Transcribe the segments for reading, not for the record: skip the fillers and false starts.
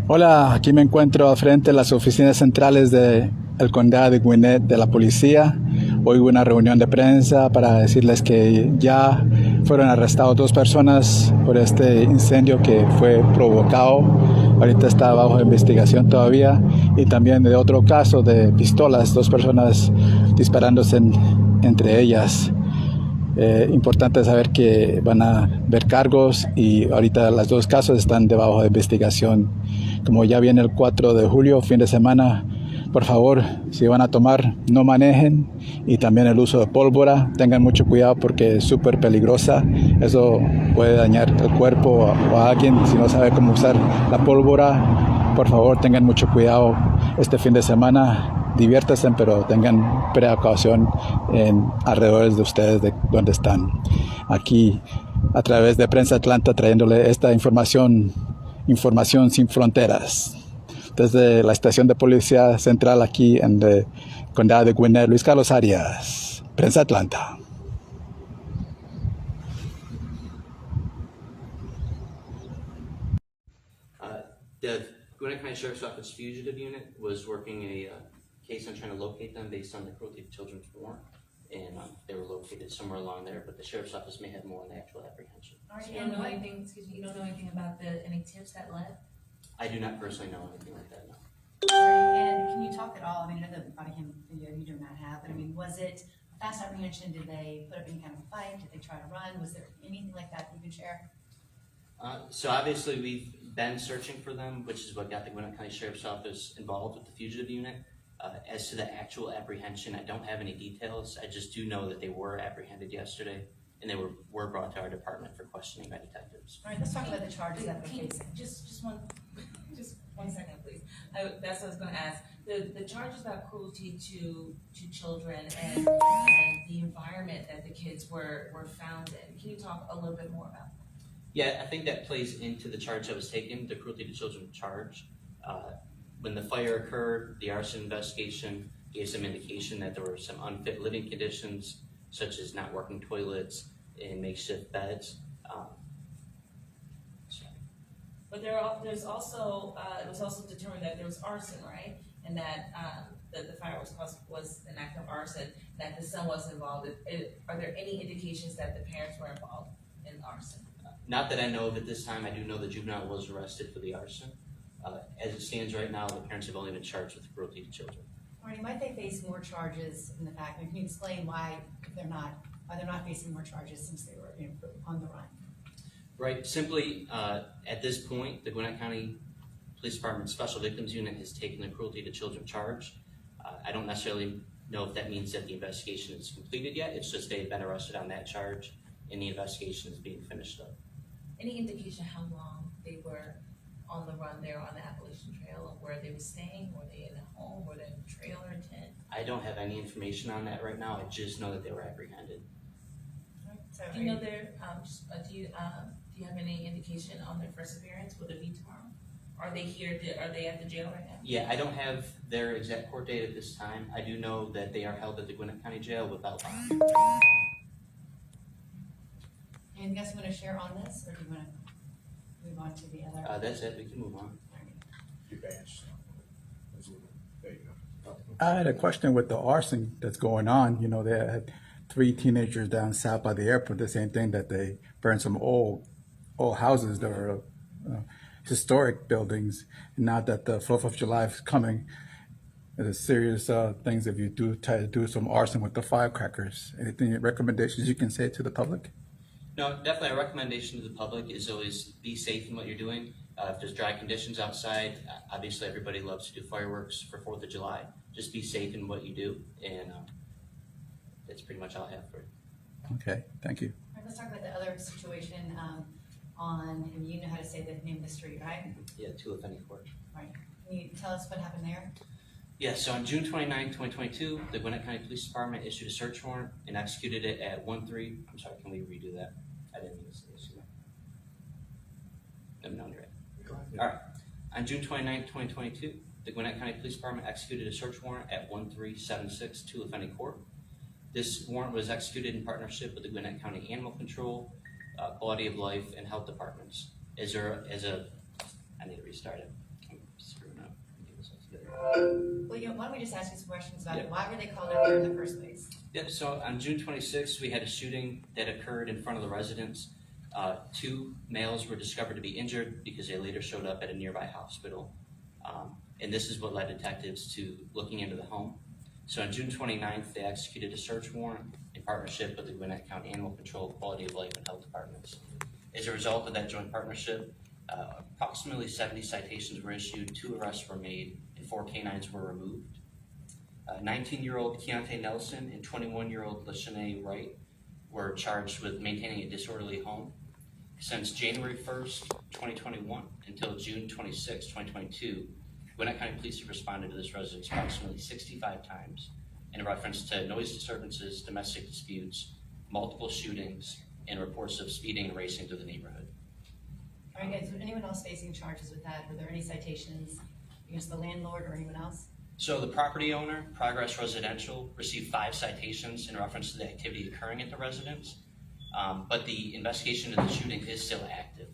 Hola, aquí me encuentro al frente de las oficinas centrales del condado de Gwinnett de la policía. Hoy hubo una reunión de prensa para decirles que ya fueron arrestados 2 personas por este incendio que fue provocado. Ahorita está bajo investigación todavía. Y también de otro caso de pistolas, 2 personas disparándose entre ellas. Importante saber que van a haber cargos y ahorita los 2 casos están debajo de investigación. Como ya viene el 4 de julio, fin de semana, por favor, si van a tomar, no manejen, y también el uso de pólvora, tengan mucho cuidado porque es súper peligrosa. Eso puede dañar el cuerpo o a alguien si no sabe cómo usar la pólvora. Por favor, tengan mucho cuidado este fin de semana. Diviértanse, pero tengan precaución en alrededores de ustedes, de donde están. Aquí, a través de Prensa Atlanta, trayéndole esta información sin fronteras. Desde la estación de policía central aquí en el condado de Gwinnett, Luis Carlos Arias, Prensa Atlanta. The Gwinnett County Sheriff's Office Fugitive Unit was working a case on trying to locate them based on the cruelty to children's warrant, and they were located somewhere along there, but the Sheriff's Office may have more on the actual apprehension. You don't know anything, you don't know anything about any tips that led? I do not personally know anything like that, no. And can you talk at all, I mean, I know the body cam video you do not have, but I mean, was it a fast apprehension? Did they put up any kind of fight? Did they try to run? Was there anything like that you can share? So obviously we've been searching for them, which is what got the Gwinnett County Sheriff's Office involved with the fugitive unit. As to the actual apprehension, I don't have any details. I just do know that they were apprehended yesterday, and they were brought to our department for questioning by detectives. All right, let's talk about the charges that they're facing. Just one second, please. That's what I was gonna ask. The charges about cruelty to children and the environment that the kids were found in. Can you talk a little bit more about that? Yeah, I think that plays into the charge that was taken, the cruelty to children charge. When the fire occurred, the arson investigation gave some indication that there were some unfit living conditions, such as not working toilets and makeshift beds. But there's also it was also determined that there was arson, right? And that the fire was an act of arson. That the son was involved. Are there any indications that the parents were involved in arson? Not that I know of at this time. I do know the juvenile was arrested for the arson. As it stands right now, the parents have only been charged with cruelty to children. Marty, might they face more charges in the fact, can you explain why they're not facing more charges since they were on the run? Right, simply at this point, the Gwinnett County Police Department Special Victims Unit has taken the cruelty to children charge. I don't necessarily know if that means that the investigation is completed yet. It's just they've been arrested on that charge and the investigation is being finished up. Any indication how long they were on the run there on the Appalachian Trail, of where they were staying? Were they in a home? Were they in a trailer, a tent? I don't have any information on that right now. I just know that they were apprehended. So Do you know their do you have any indication on their first appearance? Will it be tomorrow? Are they here? Are they at the jail right now? Yeah, I don't have their exact court date at this time. I do know that they are held at the Gwinnett County Jail without bond. Anything else you want to share on this, or do you want to move on to the other? That's it. We can move on. I had a question with the arson that's going on. You know, they had 3 teenagers down south by the airport. The same thing that they burned some old houses that are historic buildings. Now that the 4th of July is coming, there's serious things if you do try to do some arson with the firecrackers. Anything recommendations you can say to the public? No, definitely a recommendation to the public is always be safe in what you're doing. If there's dry conditions outside, obviously everybody loves to do fireworks for 4th of July. Just be safe in what you do, and that's pretty much all I have for it. Okay, thank you. All right, let's talk about the other situation and you know how to say the name of the street, right? Yeah, Tulipeni Court. Right. Can you tell us what happened there? Yeah, so on June 29, 2022, the Gwinnett County Police Department issued a search warrant and executed it at 13. I'm sorry, can we redo that? I didn't mean to say this. No, you're right. All right. On June 29, 2022, the Gwinnett County Police Department executed a search warrant at 1376 Tulipeni Court. This warrant was executed in partnership with the Gwinnett County Animal Control, Quality of Life, and Health Departments. I need to restart it. Well, why don't we just ask you some questions about Yeah. why were they called up there in the first place? Yep, so on June 26th, we had a shooting that occurred in front of the residence. Two males were discovered to be injured because they later showed up at a nearby hospital. And this is what led detectives to looking into the home. So on June 29th, they executed a search warrant in partnership with the Gwinnett County Animal Control, Quality of Life, and Health Departments. As a result of that joint partnership, approximately 70 citations were issued, 2 arrests were made, and 4 canines were removed. 19-year-old Keontae Nelson and 21-year-old LaShanae Wright were charged with maintaining a disorderly home. Since January 1st, 2021 until June 26, 2022, Gwinnett County Police have responded to this residence approximately 65 times in reference to noise disturbances, domestic disputes, multiple shootings, and reports of speeding and racing through the neighborhood. All right, guys, was anyone else facing charges with that? Were there any citations against the landlord or anyone else? So the property owner, Progress Residential, received 5 citations in reference to the activity occurring at the residence, but the investigation of the shooting is still active.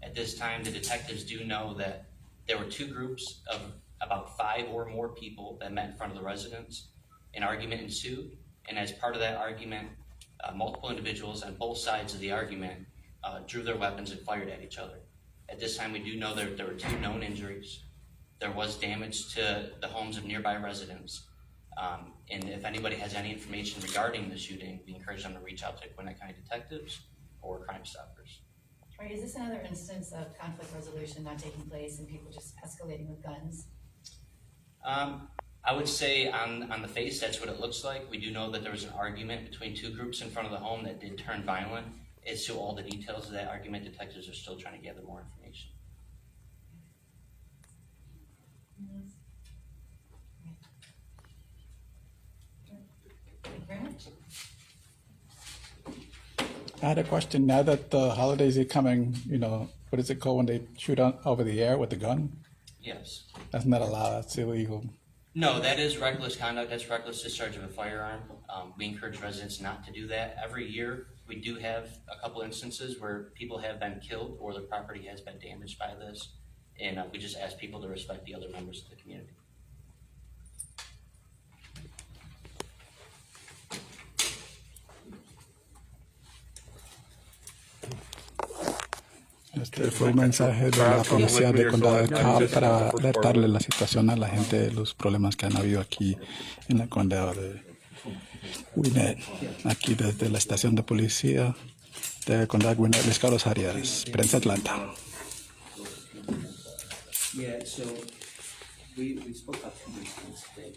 At this time, the detectives do know that there were 2 groups of about 5 or more people that met in front of the residence. An argument ensued, and as part of that argument, multiple individuals on both sides of the argument drew their weapons and fired at each other. At this time, we do know there were 2 known injuries. There was damage to the homes of nearby residents. And if anybody has any information regarding the shooting, we encourage them to reach out to Gwinnett County detectives or Crime Stoppers. All right, is this another instance of conflict resolution not taking place and people just escalating with guns? I would say on the face, that's what it looks like. We do know that there was an argument between 2 groups in front of the home that did turn violent. As to all the details of that argument, detectives are still trying to gather more information. Thank you very much. I had a question. Now that the holidays are coming, what is it called when they shoot over the air with the gun? Yes. That's not allowed. That's illegal. No, that is reckless conduct. That's reckless discharge of a firearm. We encourage residents not to do that. Every year, we do have a couple instances where people have been killed or their property has been damaged by this. And we just ask people to respect the other members of the community. Este fue el mensaje de la policía de Condado de Cobb para alertarle la situación a la gente, los problemas que han habido aquí en el condado de Gwinnett. Aquí desde la estación de policía del condado de Gwinnett, Luis Carlos Arias, Prensa Atlanta. Yeah, so we spoke about 2 things today.